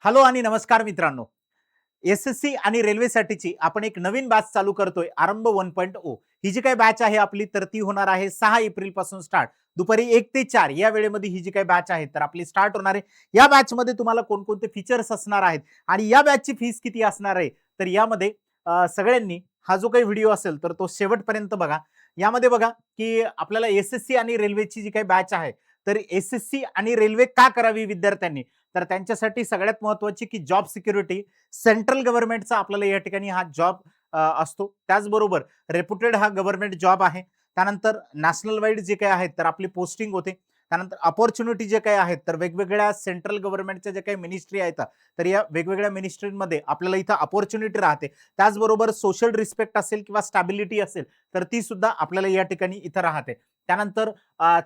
Hello आणि नमस्कार मित्रांनो. एस-एस-सी आणि रेल्वेसाठीची आपण एक नवीन बॅच चालू करतोय, आरंभ 1.0. ही जी काही बॅच आहे आपली, तर ती होणार आहे 6 एप्रिल पासून स्टार्ट. दुपारी 1 ते 4 या वेळेमध्ये ही जी काही बॅच आहे, तर आपली स्टार्ट होणार आहे. या बॅचमध्ये तुम्हाला कोणकोणते फीचर्स असणार आहेत आणि या बॅचची फीस किती असणार आहे, तर यामध्ये सगळ्यांनी हा जो काही व्हिडिओ असेल, तर तो शेवटपर्यंत बघा. यामध्ये बघा, की आपल्याला एस-एस-सी आणि रेल्वेची जी काही बॅच आहे, तर एस-एस-सी आणि रेल्वे का करावी विद्यार्थ्यांनी? तर त्यांच्यासाठी सगळ्यात महत्त्वाची की जॉब सिक्युरिटी, सेंट्रल गव्हर्नमेंटचा आपल्याला या ठिकाणी हा जॉब असतो. त्याचबरोबर रेप्युटेड हा गव्हर्नमेंट जॉब आहे. त्यानंतर नॅशनल वाईड जे काही आहेत तर आपली पोस्टिंग होते. त्यानंतर अपॉर्च्युनिटी जे काही आहेत तर वेगवेगळ्या सेंट्रल गव्हर्नमेंटच्या जे काही मिनिस्ट्री आहेत तर या वेगवेगळ्या मिनिस्ट्रीमध्ये आपल्याला इथं अपॉर्च्युनिटी राहते. त्याचबरोबर सोशल रिस्पेक्ट असेल किंवा स्टॅबिलिटी असेल तर ती सुद्धा आपल्याला या ठिकाणी इथं राहते. त्यानंतर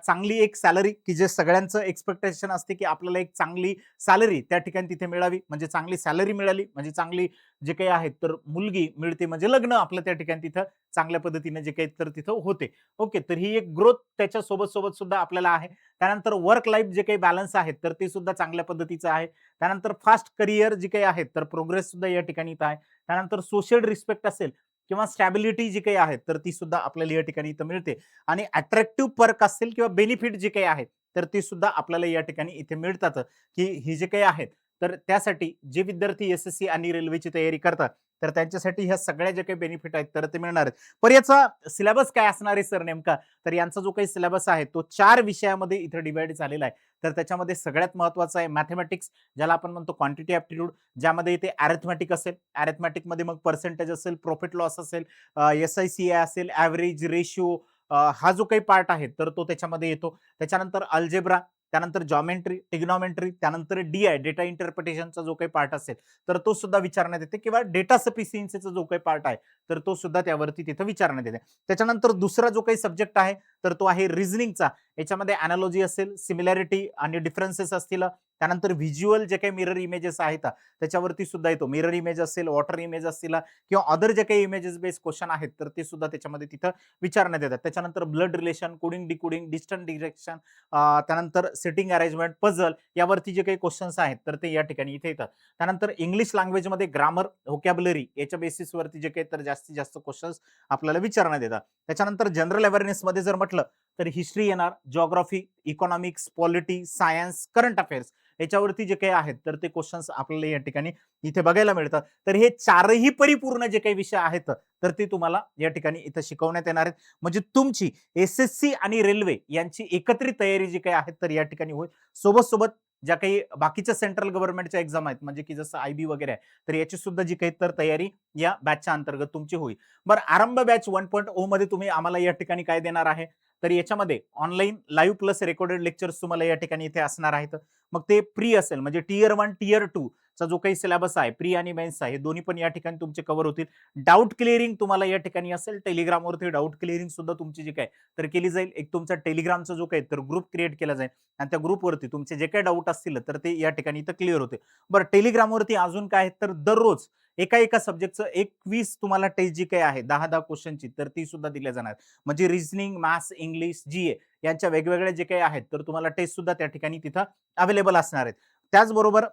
चांगली एक सॅलरी की जे सगळ्यांचं एक्सपेक्टेशन असते की आपल्याला एक चांगली सॅलरी त्या ठिकाणी तिथे मिळावी, म्हणजे चांगली सॅलरी मिळाली म्हणजे चांगली जे काही आहेत तर मुलगी मिळते, म्हणजे लग्न आपलं त्या ठिकाणी तिथं चांगल्या पद्धतीने जे काही तर तिथं होते. ओके, तर ही एक ग्रोथ त्याच्या सोबत सोबत सुद्धा आपल्याला आहे. त्यानंतर वर्क लाईफ जे काही बॅलन्स आहेत तर ते सुद्धा चांगल्या पद्धतीचं आहे. त्यानंतर फास्ट करिअर जे काही आहेत तर प्रोग्रेस सुद्धा या ठिकाणी इथं आहे. त्यानंतर सोशल रिस्पेक्ट असेल किंवा स्टॅबिलिटी जी काही आहे तर ती सुद्धा आपल्याला या ठिकाणी इथं मिळते. आणि अट्रॅक्टिव्ह पर्क असतील किंवा बेनिफिट जे काही आहेत तर ते सुद्धा आपल्याला या ठिकाणी इथे मिळतात, की ही जे काही आहेत तर त्यासाठी जे विद्यार्थी एस-एस-सी आणि रेल्वेची तयारी करतात तर त्यांच्यासाठी ह्या सगळ्या जे काही बेनिफिट आहेत तर ते मिळणार आहेत. पण याचा सिलेबस काय असणार आहे सर नेमका? तर यांचा जो काही सिलेबस आहे तो 4 विषयामध्ये इथे डिवाइड झालेला आहे. तर त्याच्यामध्ये सगळ्यात महत्त्वाचं आहे मॅथेमॅटिक्स, ज्याला आपण म्हणतो क्वांटिटी ॲप्टिट्यूड, ज्यामध्ये इथे अरिथमेटिक असेल. अरिथमेटिकमध्ये मग पर्सेंटेज असेल, प्रॉफिट लॉस असेल, एस-आय-सी-आय असेल, ॲव्हरेज, रेशिओ, हा जो काही पार्ट आहे तर तो त्याच्यामध्ये येतो. त्याच्यानंतर अल्जेब्रा, त्यानंतर जॉमेट्री, ट्रिग्नोमेट्री, त्यानंतर डी-आय डेटा इंटरप्रिटेशनचा जो काही पार्ट असेल तर तो सुद्धा विचारण्यात येते किंवा डेटा सफिशियन्सीचा जो काही पार्ट आहे तर तो सुद्धा त्यावरती तिथे विचारण्यात येते. त्याच्यानंतर दुसरा जो काही सब्जेक्ट आहे तर तो आहे रिझनिंगचा. याच्यामध्ये अनालॉजी असेल, सिमिलॅरिटी आणि डिफरन्सेस असतील. त्यानंतर व्हिज्युअल जे काही मिरर इमेजेस आहेत त्याच्यावरती सुद्धा येतो. मिरर इमेज असेल, वॉटर इमेज असतील किंवा अदर जे काही इमेजेस बेस्ड क्वेश्चन आहेत तर ते सुद्धा त्याच्यामध्ये तिथं विचारण्यात येतात. त्याच्यानंतर blood relation, coding, decoding, distance direction, त्यानंतर सिटिंग अरेंजमेंट, पझल यावरती जे काही क्वेश्चन्स आहेत तर ते या ठिकाणी इथे येतात. त्यानंतर इंग्लिश लँग्वेजमध्ये ग्रामर, व्होकॅब्युलरी याच्या बेसिसवरती जे काही तर जास्तीत जास्त क्वेश्चन्स आपल्याला विचारण्यात येतात. त्याच्यानंतर जनरल अवेअरनेसमध्ये जर म्हटलं तर हिस्ट्री येणार, geography, economics, polity, science, current affairs याच्यावरती जे काही आहेत तर ते क्वेश्चन्स आपल्याला या ठिकाणी इथे बघायला मिळतात. तर हे चारही परिपूर्ण जे काही विषय आहेत तर ते तुम्हाला या ठिकाणी इथं शिकवण्यात येणार आहेत. म्हणजे तुमची एस-एस-सी आणि रेल्वे यांची एकत्रित तयारी जी काही आहे तर या ठिकाणी होईल. सोबत सोबत ज्या काही बाकीच्या सेंट्रल गव्हर्नमेंटच्या एक्झाम आहेत म्हणजे की जसं आय-बी वगैरे आहे तर याची सुद्धा जी काही तर तयारी या बॅचच्या अंतर्गत तुमची होईल. बरं, आरंभ बॅच 1.0 मध्ये तुम्ही आम्हाला या ठिकाणी काय देणार आहे? तर याच्यामध्ये online live plus recorded lectures तुम्हाला या ठिकाणी इथे असणार आहेत. मग ते प्री असेल म्हणजे टियर 1, टियर 2 चा जो काही सिलेबस आहे, प्री आणि मेन्स आहे, दोन्ही पण या ठिकाणी तुमचे कव्हर होतील. डाउट क्लिअरिंग तुम्हाला या ठिकाणी असेल. टेलिग्रामवरती डाउट क्लिअरिंग सुद्धा तुमची जी काय तर केली जाईल. एक तुमचा टेलिग्रामचा जो काही तर ग्रुप क्रिएट केला जाईल आणि त्या ग्रुपवरती तुमचे जे काही डाऊट असतील तर ते या ठिकाणी इथं क्लिअर होते. बरं, टेलिग्रामवरती अजून काय आहे तर दररोज एका सब्जेक्टचं 21 तुम्हाला टेस्ट जी काही आहे 10-10 क्वेश्चनची तर ती सुद्धा दिल्या जाणार. म्हणजे रिझनिंग, मॅथ्स, इंग्लिश, जीए यांच्या वेगवेगळ्या जे काही आहेत तर तुम्हाला टेस्ट सुद्धा त्या ठिकाणी तिथं अवेलेबल असणार आहेत. त्याचबरोबर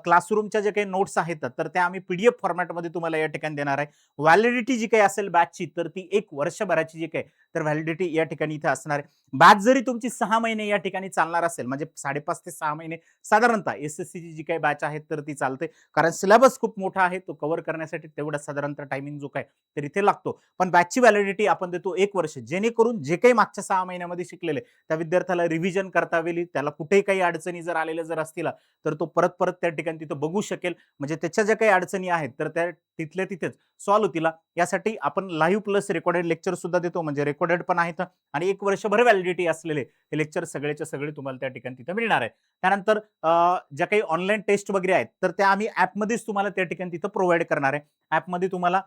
क्लासरूमच्या जे काही नोट्स आहेत तर त्या आम्ही पीडीएफ फॉर्मॅटमध्ये तुम्हाला या ठिकाणी देणार आहे. व्हॅलिडिटी जी काही असेल बॅचची तर ती 1 वर्षभराची जी काही तर व्हॅलिडिटी या ठिकाणी इथे असणार आहे. बॅच जरी तुमची 6 महिने या ठिकाणी चालणार असेल म्हणजे 5.5 ते 6 महिने साधारणतः एस-एस-सीची जी काही बॅच आहे तर ती चालते. कारण सिलेबस खूप मोठा आहे, तो कव्हर करण्यासाठी तेवढा साधारणतः टायमिंग जो काय तर इथे लागतो. पण बॅचची व्हॅलिडिटी आपण देतो 1 वर्ष, जेणेकरून जे काही मागच्या 6 महिन्यामध्ये शिकलेले त्या विद्यार्थ्याला रिव्हिजन करता येईल. त्याला कुठेही काही अडचणी जर आलेल्या जर असतील तर तो परत परत त्या ठिकाणी तिथं बघू शकेल. म्हणजे त्याच्या ज्या काही अडचणी आहेत तर त्या तिथल्या तिथेच सॉल्व्ह होतील. यासाठी आपण लाईव्ह प्लस रेकॉर्डेड लेक्चर सुद्धा देतो. म्हणजे रेकॉर्डेड पण आहेत आणि 1 वर्षभर व्हॅलिडिटी असलेले हे लेक्चर सगळेच्या सगळे तुम्हाला त्या ठिकाणी तिथं मिळणार आहे. त्यानंतर ज्या काही ऑनलाईन टेस्ट वगैरे आहेत तर त्या आम्ही ॲपमध्येच तुम्हाला त्या ठिकाणी तिथं प्रोव्हाइड करणार आहे. ॲपमध्ये तुम्हाला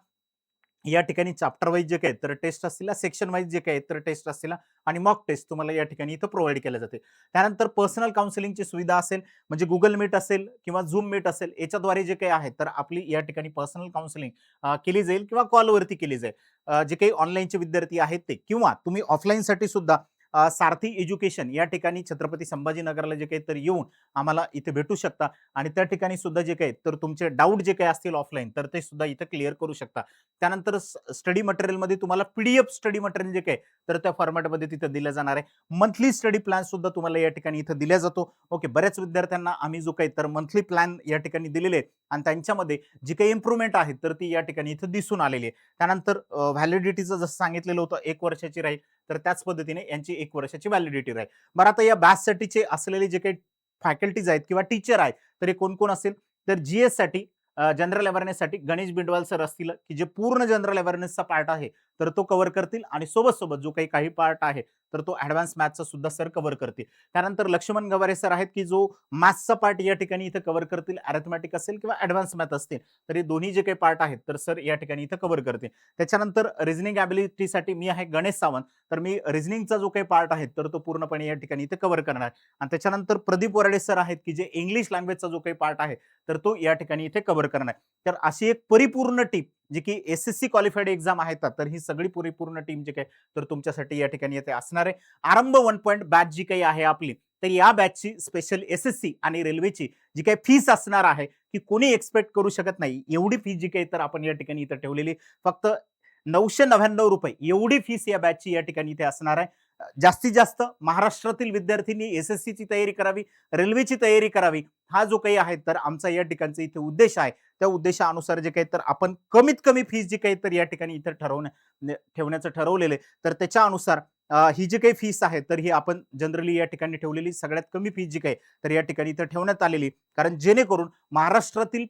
या ठिकाणी चॅप्टर वाईज जे काही तर टेस्ट असतील, सेक्शन वाईज जे काही तर टेस्ट असतील आणि मॉक टेस्ट तुम्हाला या ठिकाणी इथं प्रोव्हाइड केल्या जाते. त्यानंतर पर्सनल काउन्सिलिंगची सुविधा असेल म्हणजे Google मीट असेल किंवा Zoom मीट असेल याच्याद्वारे जे काही आहे तर आपली या ठिकाणी पर्सनल काउन्सिलिंग केली जाईल किंवा कॉलवरती केली जाईल. जे काही ऑनलाईनचे विद्यार्थी आहेत ते किंवा तुम्ही ऑफलाईनसाठी सुद्धा सारथी एज्युकेशन या ठिकाणी छत्रपती संभाजीनगरला जे काही तर येऊन आम्हाला इथे भेटू शकता आणि त्या ठिकाणी सुद्धा जे काही तर तुमचे डाऊट जे काही असतील ऑफलाईन तर ते सुद्धा इथे क्लिअर करू शकता. त्यानंतर स्टडी मटेरियलमध्ये तुम्हाला पीडीएफ स्टडी मटेरियल जे काही तर त्या फॉर्मॅटमध्ये तिथे दिलं जाणार आहे. मंथली स्टडी प्लॅन सुद्धा तुम्हाला या ठिकाणी इथे दिला जातो. ओके, बऱ्याच विद्यार्थ्यांना आम्ही जो काही तर मंथली प्लॅन या ठिकाणी दिलेले आहेत आणि त्यांच्यामध्ये जी काही इम्प्रूव्हमेंट आहे तर ती या ठिकाणी इथे दिसून आलेली आहे. त्यानंतर व्हॅलिडिटीचं जसं सांगितलेलं होतं 1 वर्षाची राहील, तर त्याच पद्धतीने यांची 1 वर्षाची व्हॅलिडिटी राहील. बरं, आता या बॅचसाठीचे असलेले जे काही फॅकल्टीज आहेत किंवा टीचर आहेत तर हे कोण-कोण असेल, तर जीएस साठी जनरल अवेअरनेससाठी गणेश बिंडवाल सर असतील, की जे पूर्ण जनरल अवेअरनेसचा पार्ट आहे तर तो कव्हर करतील आणि सोबत जो काही पार्ट आहे तर तो ॲडव्हान्स मॅथ्सचा सुद्धा सर कव्हर करतील. त्यानंतर लक्ष्मण गवारे सर आहेत, की जो मॅथ्सचा पार्ट या ठिकाणी इथे कव्हर करतील. अरिथमेटिक असेल किंवा ॲडव्हान्स मॅथ असतील तर हे दोन्ही जे काही पार्ट आहेत तर सर या ठिकाणी इथे कव्हर करतील. त्याच्यानंतर रिझनिंग ॲबिलिटीसाठी मी आहे गणेश सावंत, तर मी रिझनिंगचा जो काही पार्ट आहे तर तो पूर्णपणे या ठिकाणी इथे कव्हर करणार आणि त्याच्यानंतर प्रदीप वराडे सर आहेत, की जे इंग्लिश लँग्वेजचा जो काही पार्ट आहे तर तो या ठिकाणी इथे कव्हर करणार. तर अशी एक परिपूर्ण टीम जी की एसएससी क्वालिफाईड एक्झाम आहेत तर ही सगळी परिपूर्ण टीम जी काही तर तुमच्यासाठी या ठिकाणी येथे असणार आहे. आरंभ 1 पॉइंट बॅच जी काही आहे आपली तर या बॅचची स्पेशल एसएससी आणि रेल्वेची जी काही फीस असणार आहे की कोणी एक्सपेक्ट करू शकत नाही एवढी फीस जी काही तर आपण या ठिकाणी इथं ठेवलेली फक्त ₹999 एवढी फीस या बॅचची या ठिकाणी इथे असणार आहे. जास्तीत जास्त महाराष्ट्रातील विद्यार्थ्यांनी एसएससीची तयारी करावी, रेल्वेची तयारी करावी, हा जो काही आहे तर आमचा या ठिकाणचा इथे उद्देश आहे. त्या उद्देशानुसार जे काही तर आपण कमीत कमी फीस जी काही तर या ठिकाणी इथे ठेवण्याचं ठरवलेलं आहे. तर त्याच्यानुसार ही जी काही फीस आहे तर ही आपण जनरली या ठिकाणी ठेवलेली सगळ्यात कमी फीस जी काही तर या ठिकाणी इथे ठेवण्यात आलेली. कारण जेणेकरून महाराष्ट्रातील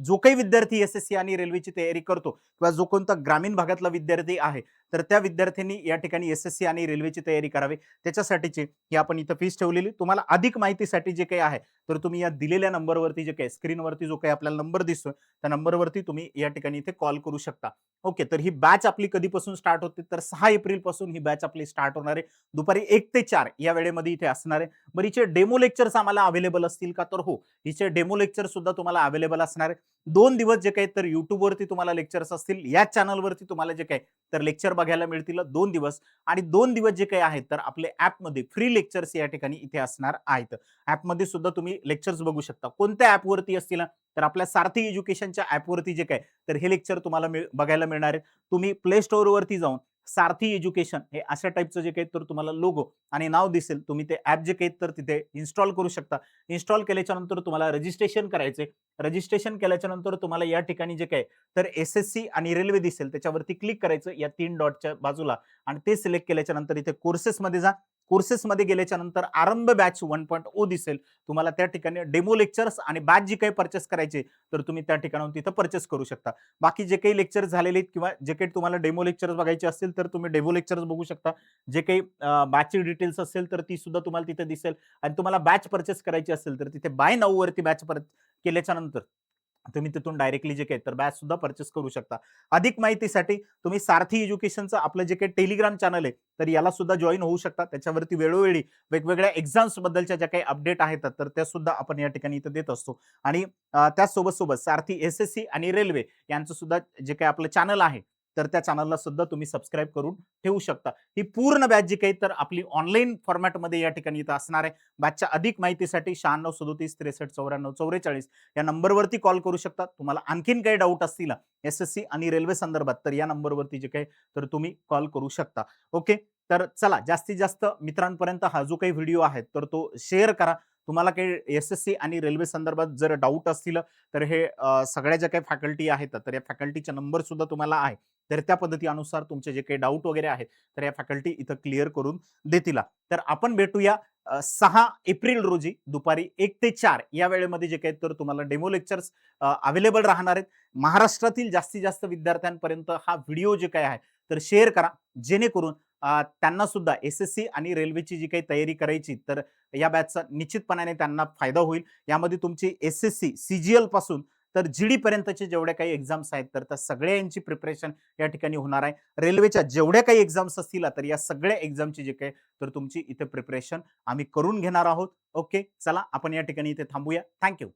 जो काही विद्यार्थी एसएससी आणि रेल्वेची तयारी करतो किंवा जो कोणता ग्रामीण भागातला विद्यार्थी आहे तर त्या विद्यार्थ्यांनी या ठिकाणी एसएससी आणि रेल्वेची तयारी करावी त्याच्यासाठीची ही आपण इथं फीस ठेवलेली. तुम्हाला अधिक माहितीसाठी जे काही आहे तर तुम्ही या दिलेल्या नंबरवरती जे काही स्क्रीनवरती जो काही आपल्याला नंबर दिसतोय त्या नंबरवरती तुम्ही या ठिकाणी इथे कॉल करू शकता. ओके, तर ही बॅच आपली कधीपासून स्टार्ट होते तर 6 एप्रिल पासून ही बॅच आपली स्टार्ट होणार आहे. दुपारी 1 ते 4 या वेळेमध्ये इथे असणार आहे. बरं, हिचे डेमो लेक्चर्स आम्हाला अवेलेबल असतील का तर हो, हिचे डेमो लेक्चर सुद्धा तुम्हाला अवेलेबल असणार आहे. 2 दिवस जे काही तर युट्यूबवरती तुम्हाला लेक्चर्स असतील, या चॅनलवरती तुम्हाला जे काही तर लेक्चर बघायला मिळतील 2 दिवस आणि 2 दिवस जे काही आहेत तर आपले ॲपमध्ये फ्री लेक्चर्स या ठिकाणी इथे असणार आहेत. ॲपमध्ये सुद्धा तुम्ही लेक्चर्स बघू शकता. कोणत्या ॲपवरती असतील तर आपल्या सारथी एज्युकेशनच्या ॲपवरती जे काही तर हे लेक्चर तुम्हाला बघायला मिळणार आहे. तुम्ही प्ले स्टोअरवरती जाऊन सारथी एज्युकेशन हे अशा टाईपचं जे काही तर तुम्हाला लोगो आणि नाव दिसेल, तुम्ही ते ॲप जे काही तर तिथे इन्स्टॉल करू शकता. इन्स्टॉल केल्याच्या नंतर तुम्हाला रजिस्ट्रेशन करायचे. रजिस्ट्रेशन केल्याच्या नंतर तुम्हाला या ठिकाणी जे काही तर एसएससी आणि रेल्वे दिसेल त्याच्यावरती क्लिक करायचं या 3 डॉटच्या बाजूला आणि ते सिलेक्ट केल्याच्या नंतर इथे कोर्सेसमध्ये जा. कोर्सेसमध्ये गेल्याच्या नंतर आरंभ बॅच 1.0 दिसेल. तुम्हाला त्या ठिकाणी डेमो लेक्चर्स आणि बॅच जी काही परचेस करायची तर तुम्ही त्या ठिकाणाहून तिथं परचेस करू शकता. बाकी जे काही लेक्चर झालेले आहेत किंवा जे काही तुम्हाला डेमो लेक्चर्स बघायचे असतील तर तुम्ही डेमो लेक्चर्स बघू शकता. जे काही बॅचची डिटेल्स असेल तर ती सुद्धा तुम्हाला तिथे दिसेल आणि तुम्हाला बॅच परचेस करायची असेल तर तिथे बाय नाऊ वरती बॅच केल्याच्या नंतर तुम्ही तिथून डायरेक्टली जे काही तर बॅच सुद्धा परचेस करू शकता. अधिक माहितीसाठी तुम्ही सारथी एज्युकेशनचं आपलं जे काही टेलिग्राम चॅनल आहे तर याला सुद्धा जॉईन होऊ शकता. त्याच्यावरती वेळोवेळी वेगवेगळ्या एक्झाम्स बद्दलच्या ज्या काही अपडेट आहेत तर त्या सुद्धा आपण या ठिकाणी इथे देत असतो आणि त्याचसोबत सारथी एसएससी आणि रेल्वे यांचं सुद्धा जे काही आपलं चॅनल आहे तर त्या चॅनलला सुद्धा तुम्ही सबस्क्राईब करून ठेवू शकता. ही पूर्ण बॅच जी काही तर आपली ऑनलाईन फॉर्मॅटमध्ये या ठिकाणी इथं असणार आहे. बॅचच्या अधिक माहितीसाठी 96 37 63 63 44 या नंबरवरती कॉल करू शकता. तुम्हाला आणखीन काही डाऊट असतील एसएससी आणि रेल्वे संदर्भात तर या नंबरवरती जे काही तर तुम्ही कॉल करू शकता. ओके, तर चला जास्तीत जास्त मित्रांपर्यंत हा जो काही व्हिडिओ आहे तर तो शेअर करा. तुम्हाला काही एसएससी आणि रेल्वे संदर्भात जर डाऊट असतील तर हे सगळ्या ज्या काही फॅकल्टी आहेत तर या फॅकल्टीचा नंबर सुद्धा तुम्हाला आहे. तर त्या पद्धतीनुसार तुमचे जे काही डाऊट वगैरे आहेत तर या फॅकल्टी इथं क्लिअर करून देतील. तर आपण भेटूया 6 एप्रिल रोजी दुपारी 1 ते 4 या वेळेमध्ये जे काही तर तुम्हाला डेमो लेक्चर्स अवेलेबल राहणार आहेत. महाराष्ट्रातील जास्तीत जास्त विद्यार्थ्यांपर्यंत हा व्हिडिओ जे काही आहे तर शेअर करा जेणेकरून त्यांना सुद्धा एसएससी आणि रेल्वेची जी काही तयारी करायची तर या बॅचचा निश्चितपणाने त्यांना फायदा होईल. यामध्ये तुमची एसएससी सीजीएल पासून तर जीडी पर्यंतचे जेवढ्या काही एक्झाम्स आहेत तर त्या सगळ्यांची प्रिपरेशन या ठिकाणी होणार आहे. रेल्वेच्या जेवढ्या काही एक्झाम्स असतील तर या सगळ्या एक्झामची जे काही तर तुमची इथे प्रिपरेशन आम्ही करून घेणार आहोत. ओके, चला आपण या ठिकाणी इथे थांबूया. थँक्यू.